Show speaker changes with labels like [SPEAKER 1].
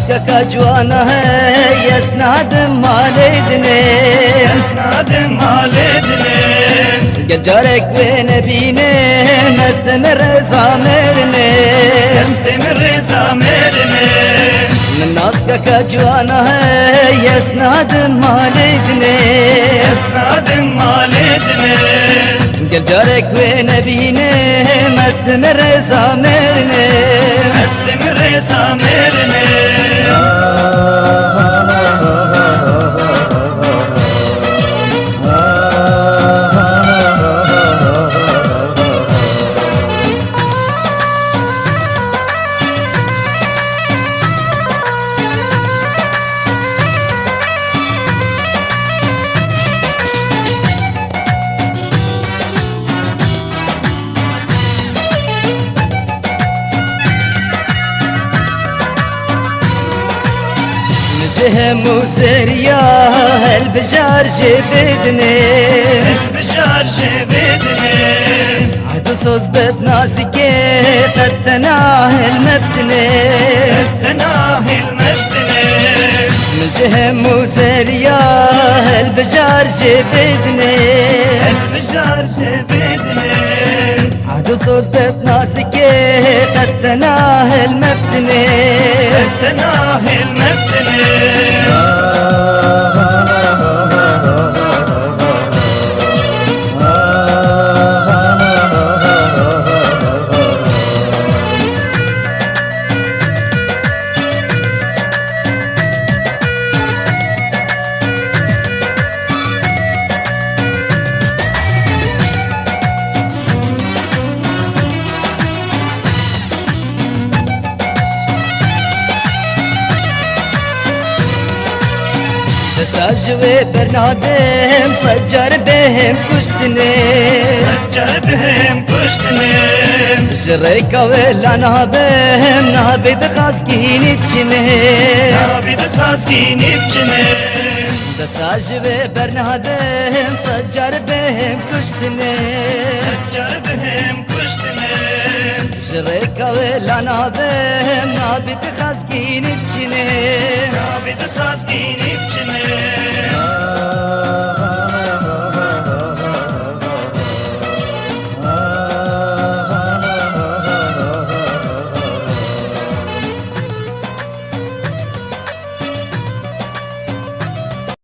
[SPEAKER 1] ناسك جوانا يسناد مالدني
[SPEAKER 2] يسناد مالدني
[SPEAKER 1] قل جارك وين بيني مستمر زامرني
[SPEAKER 2] يستمر زامرني
[SPEAKER 1] من ناسك جوانا يسناد مالدني
[SPEAKER 2] يسناد مالدني
[SPEAKER 1] قل جارك وين بيني مستمر زامرني
[SPEAKER 2] مستمر زامرني
[SPEAKER 1] جهم وزريا البشار جبدني
[SPEAKER 2] البشار جبدني
[SPEAKER 1] عدو صوص بتناسكي قد تناهي المبتني
[SPEAKER 2] تناهي المبتني
[SPEAKER 1] من جهم وزريا البشار جبدني
[SPEAKER 2] البشار جبدني
[SPEAKER 1] عدو صوص بتناسكي قد تناهي المبتني
[SPEAKER 2] تناهي المبتني
[SPEAKER 1] تستاجوي برنادم فجر بهم كشتني
[SPEAKER 2] فجر بهم كشتني
[SPEAKER 1] جريكا ولا نابهم نابد خاسكيني بچني
[SPEAKER 2] نابد خاسكيني بچني
[SPEAKER 1] تستاجوي برنادم فجر بهم كشتني
[SPEAKER 2] فجر بهم كشتني
[SPEAKER 1] جريكا ولا نابهم نابد خاسكيني بچني
[SPEAKER 2] نابد خاسكيني